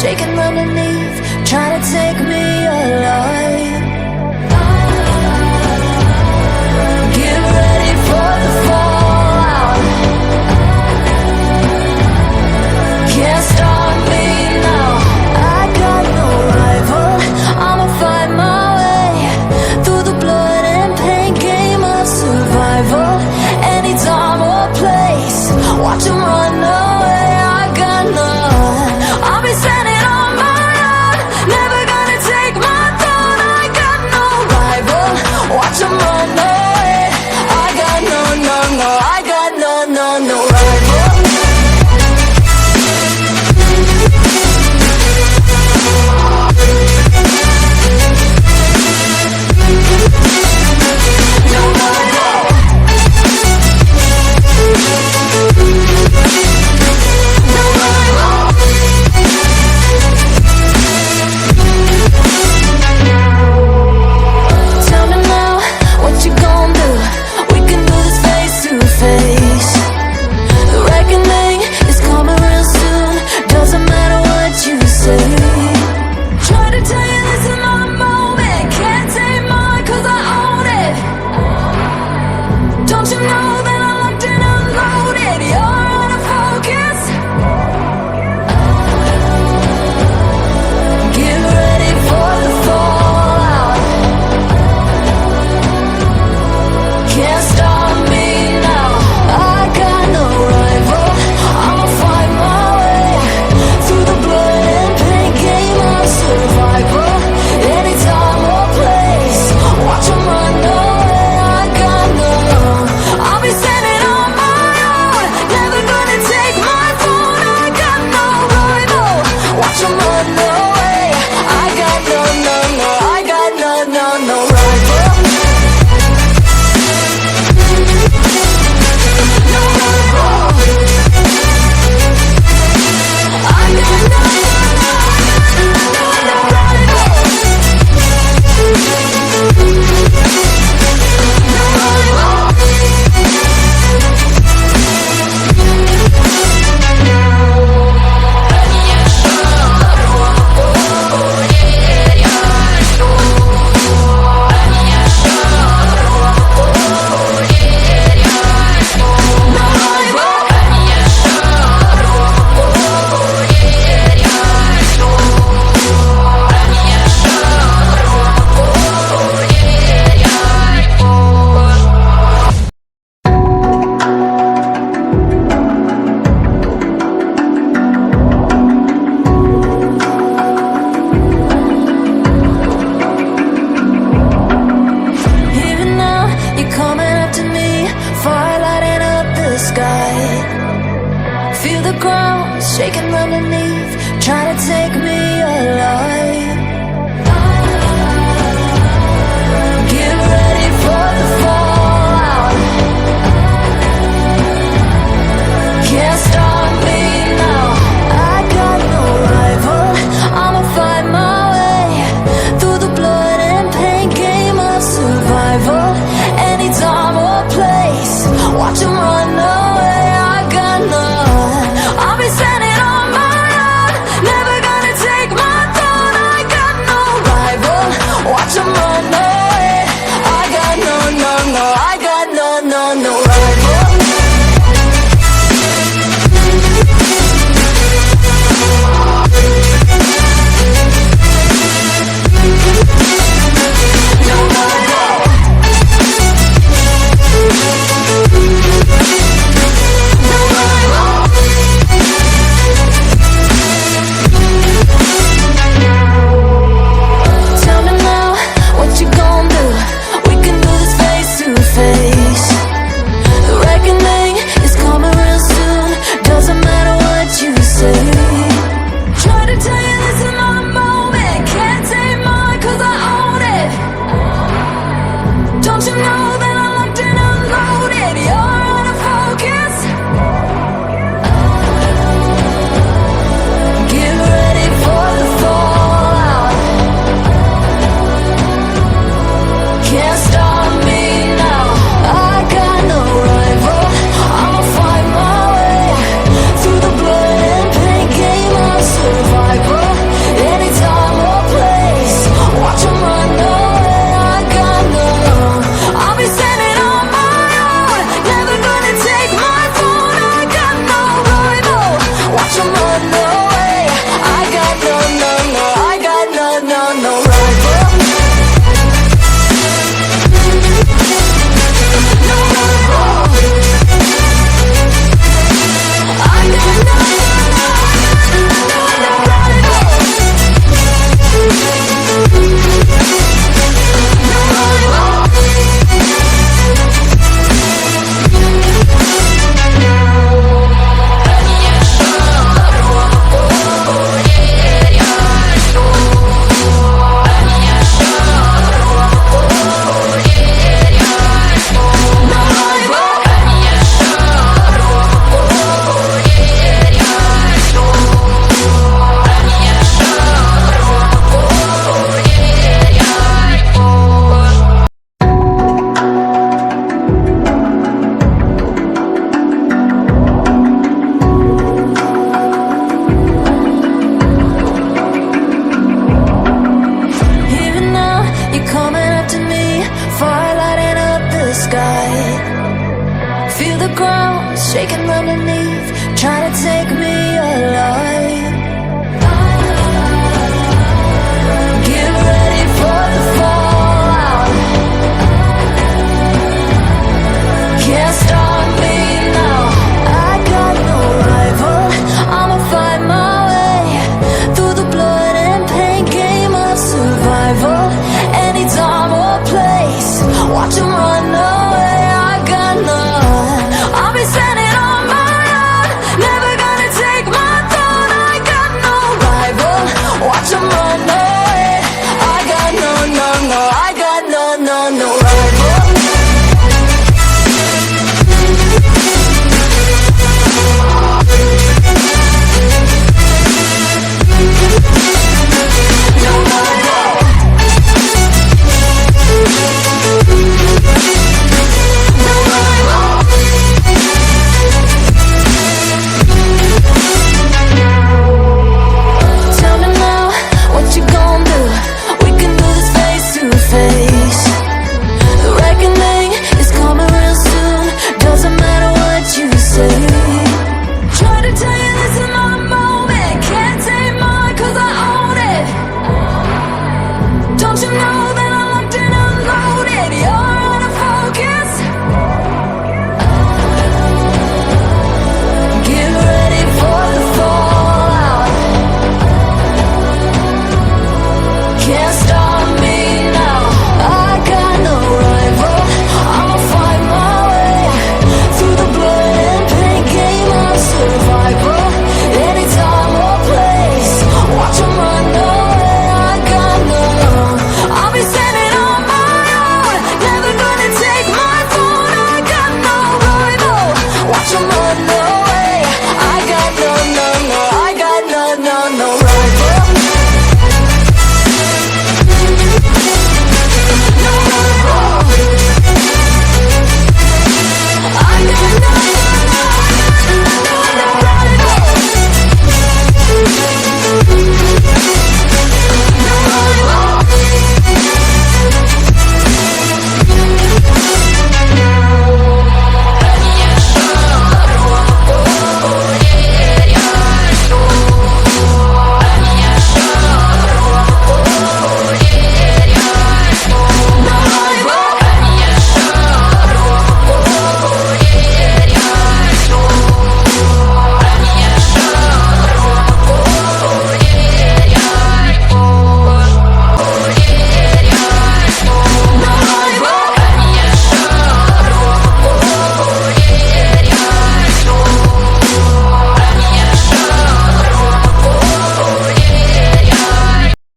shaking underneath, trying to take me alive. Get ready for the fallout. Can't stop me now. I got no rival. I'ma find my way through the blood and pain game of survival. Any time or place, watch 'em run away. I got none. I'll be standing on my own, never gonna take my throne. I got no rival. Watch 'em run away. I got no, I got no rival. Shaking underneath, trying to take me alive. Get ready for the fallout. Can't stop me now. I got no rival. I'ma find my way through the blood and pain game of survival. Any time or place, watch 'em run away. I got none. I'll be standing on my own, never gonna take my throne. running